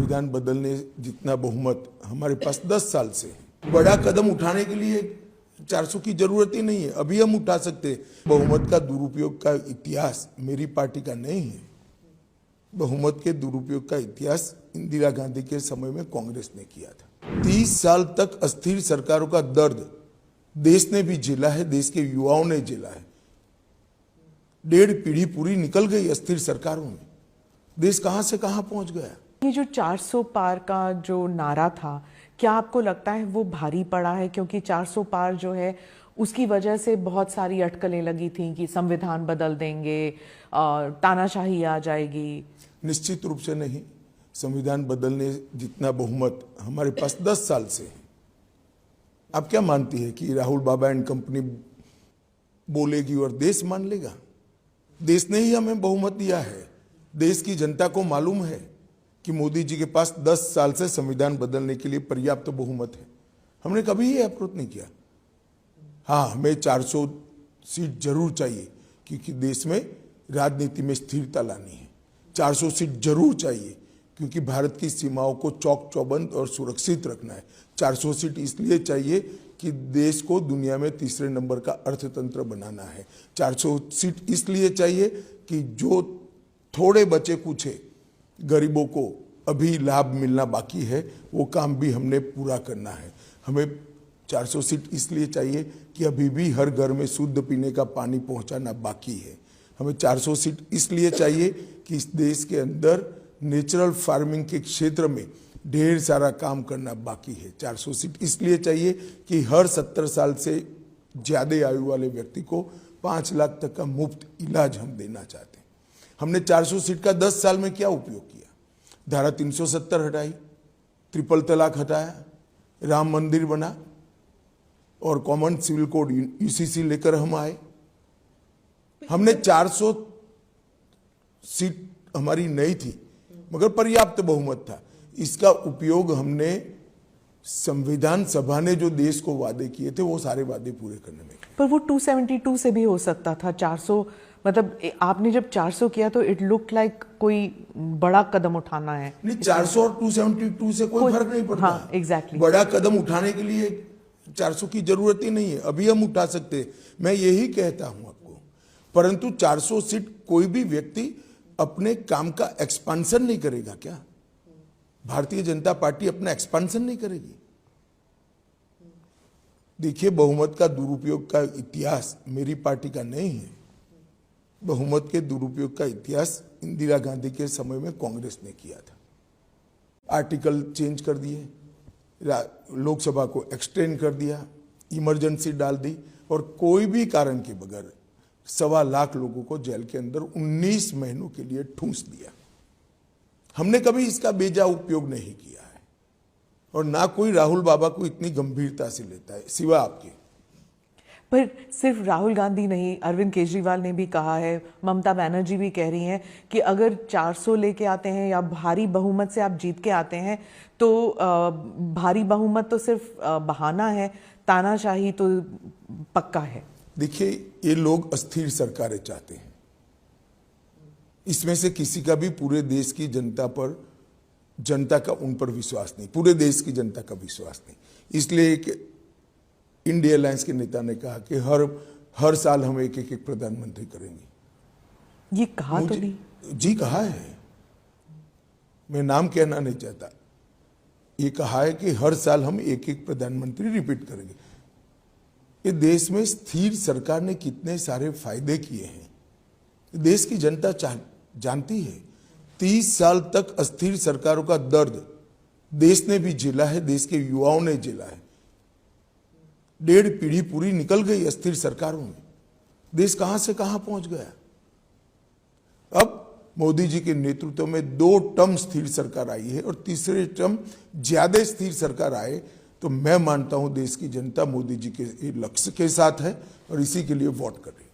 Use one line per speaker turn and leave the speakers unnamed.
संविधान बदलने जितना बहुमत हमारे पास 10 साल से है। बड़ा कदम उठाने के लिए 400 की जरूरत ही नहीं है, अभी हम उठा सकते हैं। बहुमत का दुरुपयोग का इतिहास मेरी पार्टी का नहीं है। बहुमत के दुरुपयोग का इतिहास इंदिरा गांधी के समय में कांग्रेस ने किया था। 30 साल तक अस्थिर सरकारों का दर्द देश ने भी झेला है, देश के युवाओं ने झेला है। 1.5 पीढ़ी पूरी निकल गई अस्थिर सरकारों में, देश कहां से कहां पहुंच गया।
ये जो 400 पार का जो नारा था, क्या आपको लगता है वो भारी पड़ा है? क्योंकि 400 पार जो है उसकी वजह से बहुत सारी अटकलें लगी थी कि संविधान बदल देंगे और तानाशाही आ जाएगी।
निश्चित रूप से नहीं। संविधान बदलने जितना बहुमत हमारे पास 10 साल से है। आप क्या मानती है कि राहुल बाबा एंड कंपनी बोलेगी और देश मान लेगा? देश ने ही हमें बहुमत दिया है। देश की जनता को मालूम है कि मोदी जी के पास 10 साल से संविधान बदलने के लिए पर्याप्त बहुमत है। हमने कभी ये अप्रोच नहीं किया। हाँ, हमें 400 सीट जरूर चाहिए क्योंकि देश में राजनीति में स्थिरता लानी है। 400 सीट जरूर चाहिए क्योंकि भारत की सीमाओं को चौक चौबंद और सुरक्षित रखना है। 400 सीट इसलिए चाहिए कि देश को दुनिया में तीसरे नंबर का अर्थतंत्र बनाना है। 400 सीट इसलिए चाहिए कि जो थोड़े बचे कुछे गरीबों को अभी लाभ मिलना बाकी है, वो काम भी हमने पूरा करना है। हमें 400 सीट इसलिए चाहिए कि अभी भी हर घर में शुद्ध पीने का पानी पहुंचाना बाकी है। हमें 400 सीट इसलिए चाहिए कि इस देश के अंदर नेचुरल फार्मिंग के क्षेत्र में ढेर सारा काम करना बाकी है। 400 सीट इसलिए चाहिए कि हर 70 साल से ज़्यादा आयु वाले व्यक्ति को 5 लाख तक का मुफ्त इलाज हम देना चाहते हैं। हमने 400 सीट का 10 साल में क्या उपयोग किया? धारा 370 हटाई, ट्रिपल तलाक हटाया, राम मंदिर बना और कॉमन सिविल कोड यूसीसी लेकर हम आए। हमने 400 सीट हमारी नहीं थी मगर पर्याप्त बहुमत था। इसका उपयोग हमने संविधान सभा ने जो देश को वादे किए थे वो सारे वादे पूरे करने में।
पर वो 272 से भी हो सकता था। 400 मतलब आपने जब 400 किया तो इट लुक लाइक कोई बड़ा कदम उठाना है।
नहीं, 400 और 272 से कोई फर्क नहीं पड़ता।
हाँ, एग्जैक्टली।
बड़ा कदम उठाने के लिए 400 की जरूरत ही नहीं है, अभी हम उठा सकते हैं। मैं यही कहता हूं आपको। परंतु 400 सीट कोई भी व्यक्ति अपने काम का एक्सपांशन नहीं करेगा क्या? भारतीय जनता पार्टी अपना एक्सपांशन नहीं करेगी? देखिए, बहुमत का दुरुपयोग का इतिहास मेरी पार्टी का नहीं है। बहुमत के दुरुपयोग का इतिहास इंदिरा गांधी के समय में कांग्रेस ने किया था। आर्टिकल चेंज कर दिए, लोकसभा को एक्सटेंड कर दिया, इमरजेंसी डाल दी और कोई भी कारण के बगैर 1.25 लाख लोगों को जेल के अंदर 19 महीनों के लिए ठूंस दिया। हमने कभी इसका बेजा उपयोग नहीं किया है और ना कोई राहुल बाबा को इतनी गंभीरता से लेता है सिवा आपके।
पर सिर्फ राहुल गांधी नहीं, अरविंद केजरीवाल ने भी कहा है, ममता बनर्जी भी कह रही हैं कि अगर 400 लेके आते हैं या भारी बहुमत से आप जीत के आते हैं तो भारी बहुमत तो सिर्फ बहाना है, तानाशाही तो पक्का है।
देखिए, ये लोग अस्थिर सरकारें चाहते हैं। इसमें से किसी का भी पूरे देश की जनता का उन पर विश्वास नहीं, पूरे देश की जनता का विश्वास नहीं। इसलिए इंडिया अलायंस के नेता ने कहा कि हर साल हम एक प्रधानमंत्री करेंगे।
ये कहा तो नहीं?
जी कहा है, मैं नाम कहना नहीं चाहता। ये कहा है कि हर साल हम एक प्रधानमंत्री रिपीट करेंगे। ये देश में स्थिर सरकार ने कितने सारे फायदे किए हैं देश की जनता जानती है। 30 साल तक अस्थिर सरकारों का दर्द देश ने भी झेला है, देश के युवाओं ने झेला है। 1.5 पीढ़ी पूरी निकल गई अस्थिर सरकारों में, देश कहां से कहां पहुंच गया। अब मोदी जी के नेतृत्व में 2 टर्म स्थिर सरकार आई है और तीसरे टर्म ज्यादा स्थिर सरकार आए तो मैं मानता हूं देश की जनता मोदी जी के लक्ष्य के साथ है और इसी के लिए वोट कर रही है।